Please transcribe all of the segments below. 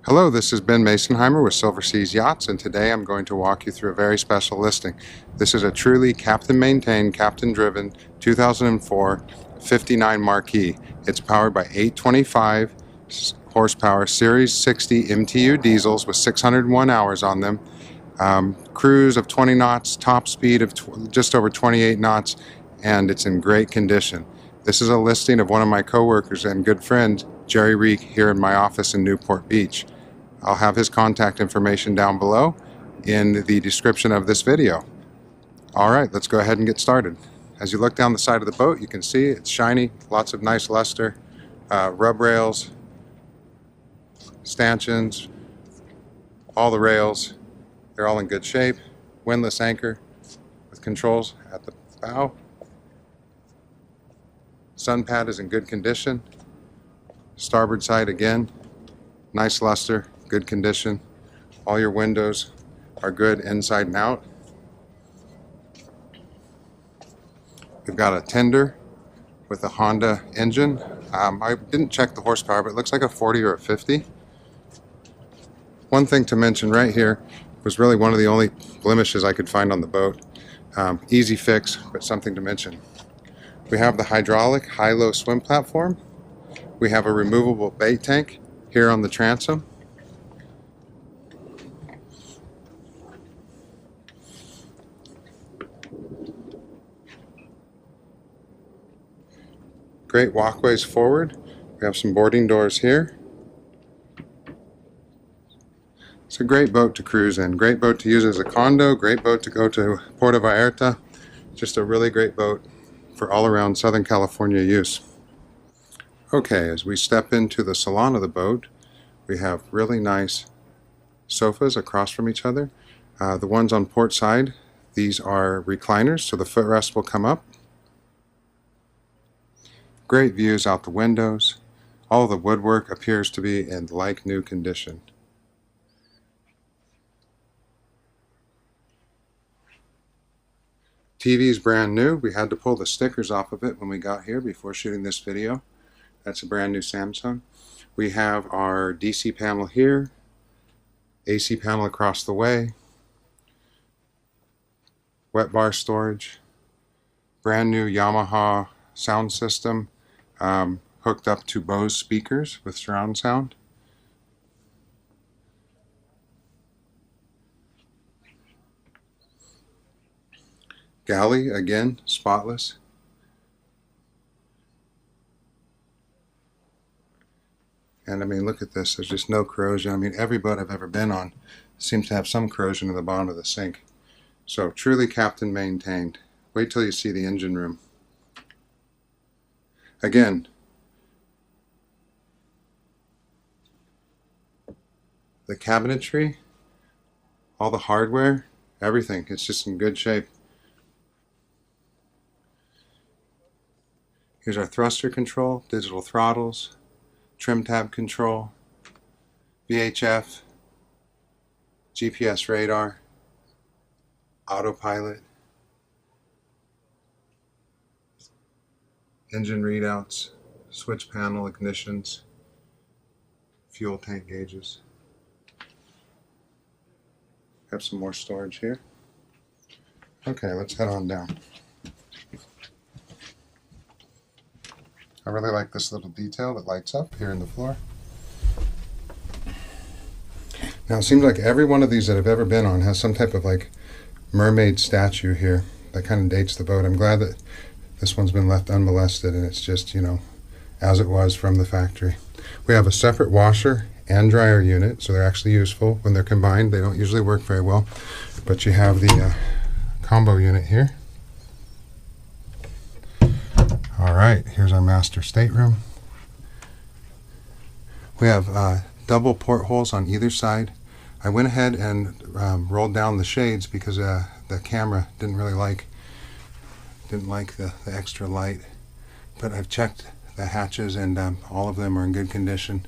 Hello, this is Ben Masonheimer with Silver Seas Yachts, and today I'm going to walk you through a very special listing. This is a truly captain-maintained, captain-driven 2004 '59 Marquis. It's powered by 825 horsepower Series 60 MTU diesels with 601 hours on them, cruise of 20 knots, top speed of just over 28 knots, and it's in great condition. This is a listing of one of my coworkers and good friend, Jerry Reek, here in my office in Newport Beach. I'll have his contact information down below in the description of this video. All right, let's go ahead and get started. As you look down the side of the boat, you can see it's shiny, lots of nice luster, rub rails, stanchions, all the rails. They're all in good shape. Windlass anchor with controls at the bow. Sun pad is in good condition. Starboard side again, nice luster, good condition. All your windows are good inside and out. We've got a tender with a Honda engine. I didn't check the horsepower, but it looks like a 40 or a 50. One thing to mention right here was really one of the only blemishes I could find on the boat. Easy fix, but something to mention. We have the hydraulic high-low swim platform. We have a removable bait tank here on the transom. Great walkways forward. We have some boarding doors here. It's a great boat to cruise in, great boat to use as a condo, great boat to go to Puerto Vallarta. Just a really great boat for all around Southern California use. Okay, as we step into the salon of the boat, we have really nice sofas across from each other. The ones on port side, these are recliners, so the footrest will come up. Great views out the windows. All of the woodwork appears to be in like new condition. TV is brand new. We had to pull the stickers off of it when we got here before shooting this video. That's a brand new Samsung. We have our DC panel here, AC panel across the way, wet bar storage, brand new Yamaha sound system hooked up to Bose speakers with surround sound. Galley, again, spotless. And I mean, look at this, there's just no corrosion. I mean, every boat I've ever been on seems to have some corrosion in the bottom of the sink. So truly captain maintained. Wait till you see the engine room. Again, the cabinetry, all the hardware, everything, it's just in good shape. Here's our thruster control, digital throttles, trim tab control, VHF, GPS radar, autopilot, engine readouts, switch panel ignitions, fuel tank gauges. Have some more storage here. Okay, let's head on down. I really like this little detail that lights up here in the floor. Now it seems like every one of these that I've ever been on has some type of like mermaid statue here that kind of dates the boat. I'm glad that this one's been left unmolested and it's just, you know, as it was from the factory. We have a separate washer and dryer unit, so they're actually useful when they're combined. They don't usually work very well, but you have the combo unit here. All right, here's our master stateroom. We have double portholes on either side. I went ahead and rolled down the shades because the camera didn't like the extra light. But I've checked the hatches and all of them are in good condition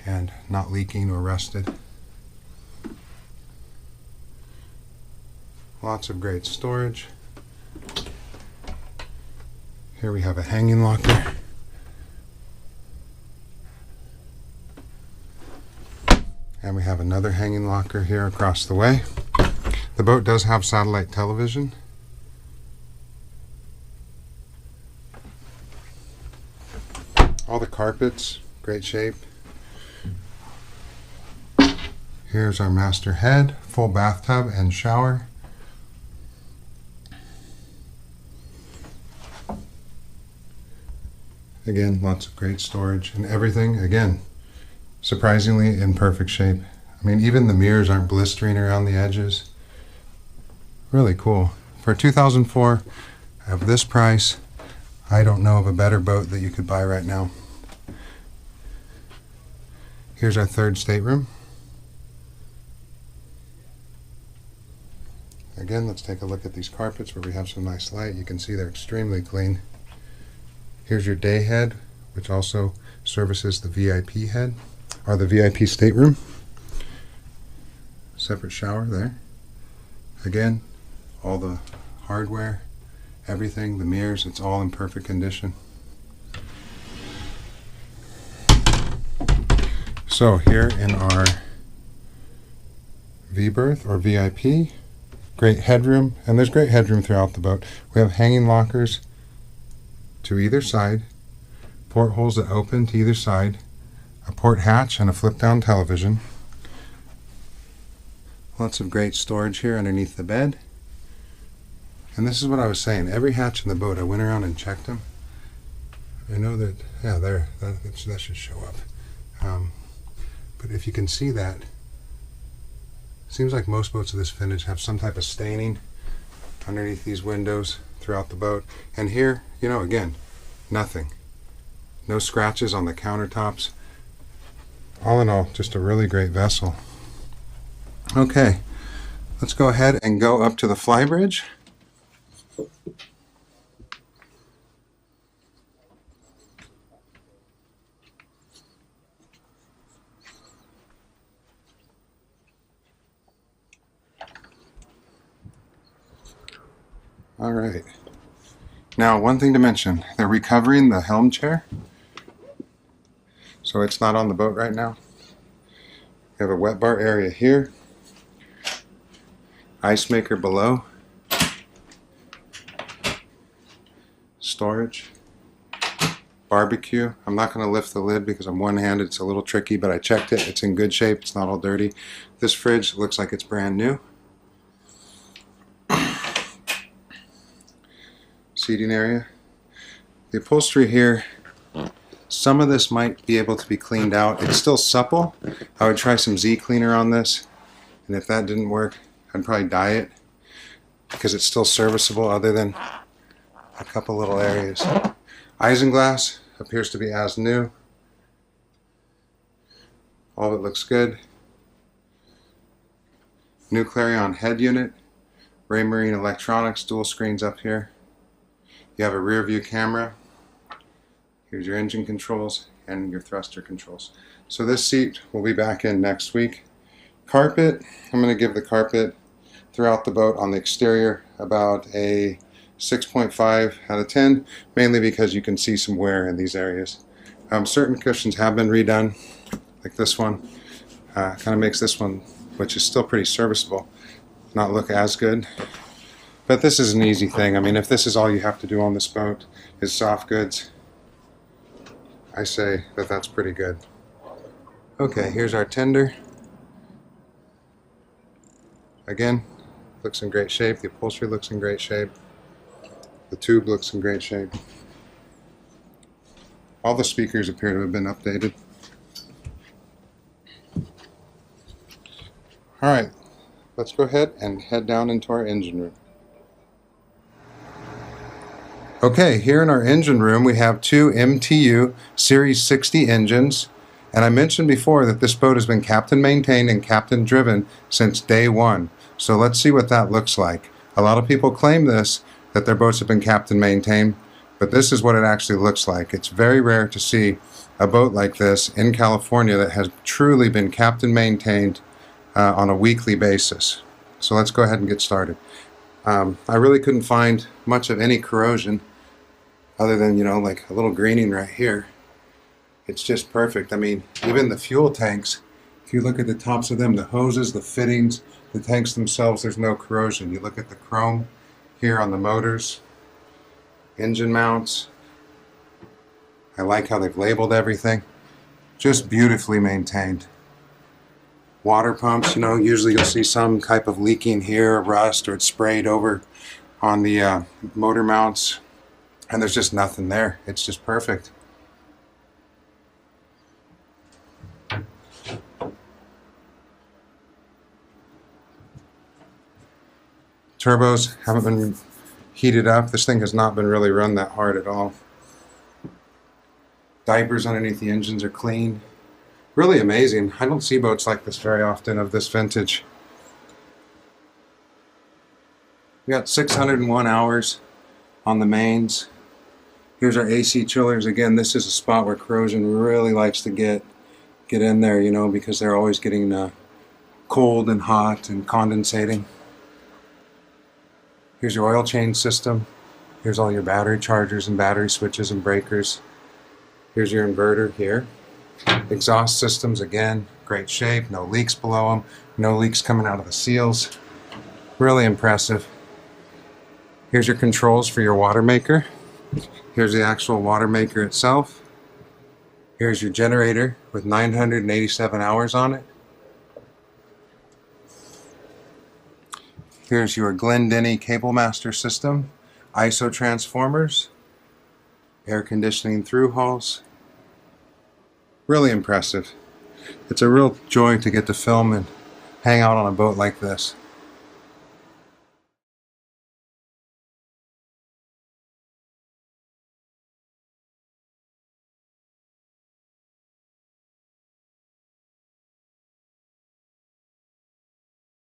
and not leaking or rusted. Lots of great storage. Here we have a hanging locker. And we have another hanging locker here across the way. The boat does have satellite television. All the carpets, great shape. Here's our master head, full bathtub and shower. Again, lots of great storage and everything, again, surprisingly in perfect shape. I mean, even the mirrors aren't blistering around the edges. Really cool. For 2004, at this price, I don't know of a better boat that you could buy right now. Here's our third stateroom. Again, let's take a look at these carpets where we have some nice light. You can see they're extremely clean. Here's your day head, which also services the VIP head, or the VIP stateroom. Separate shower there. Again, all the hardware, everything, the mirrors, it's all in perfect condition. So here in our V-berth or VIP, great headroom, and there's great headroom throughout the boat. We have hanging lockers to either side, portholes that open to either side, a port hatch and a flip-down television. Lots of great storage here underneath the bed. And this is what I was saying, every hatch in the boat, I went around and checked them. I know that, yeah, there, that should show up. But if you can see that, seems like most boats of this vintage have some type of staining underneath these windows throughout the boat. And here, you know, again, nothing. No scratches on the countertops. All in all, just a really great vessel. Okay, let's go ahead and go up to the flybridge. All right. Now, one thing to mention, they're recovering the helm chair, so it's not on the boat right now. We have a wet bar area here, ice maker below, storage, barbecue. I'm not going to lift the lid because I'm one-handed. It's a little tricky, but I checked it. It's in good shape. It's not all dirty. This fridge looks like it's brand new. Seating area. The upholstery here, some of this might be able to be cleaned out. It's still supple. I would try some Z cleaner on this, and if that didn't work, I'd probably dye it because it's still serviceable other than a couple little areas. Isinglass appears to be as new. All of it looks good. New Clarion head unit. Raymarine electronics, dual screens up here. You have a rear view camera. Here's your engine controls and your thruster controls. So this seat will be back in next week. Carpet, I'm going to give the carpet throughout the boat on the exterior about a 6.5 out of 10, mainly because you can see some wear in these areas. Certain cushions have been redone, like this one. Kind of makes this one, which is still pretty serviceable, not look as good. But this is an easy thing. I mean, if this is all you have to do on this boat is soft goods, I say that that's pretty good. Okay, here's our tender. Again, looks in great shape. The upholstery looks in great shape. The tube looks in great shape. All the speakers appear to have been updated. All right, let's go ahead and head down into our engine room. Okay, here in our engine room we have two MTU Series 60 engines, and I mentioned before that this boat has been captain maintained and captain driven since day one. So let's see what that looks like. A lot of people claim this, that their boats have been captain maintained, but this is what it actually looks like. It's very rare to see a boat like this in California that has truly been captain maintained on a weekly basis. So let's go ahead and get started. I really couldn't find much of any corrosion other than, you know, like a little greening right here. It's just perfect. I mean, even the fuel tanks If you look at the tops of them, the hoses, the fittings, the tanks themselves, there's no corrosion. You look at the chrome here on the motors, engine mounts. I like how they've labeled everything. Just beautifully maintained. Water pumps, usually you'll see some type of leaking here, rust, or it's sprayed over on the motor mounts, and there's just nothing there. It's just perfect. Turbos haven't been heated up. This thing has not been really run that hard at all. Diapers underneath the engines are clean. Really amazing. I don't see boats like this very often of this vintage. We got 601 hours on the mains. Here's our AC chillers. Again, this is a spot where corrosion really likes to get in there, because they're always getting cold and hot and condensating. Here's your oil change system. Here's all your battery chargers and battery switches and breakers. Here's your inverter here. Exhaust systems, again, great shape, no leaks below them, no leaks coming out of the seals. Really impressive. Here's your controls for your water maker. Here's the actual water maker itself. Here's your generator with 987 hours on it. Here's your Glendinning Cable Master system, ISO transformers, air conditioning through hulls. Really impressive. It's a real joy to get to film and hang out on a boat like this.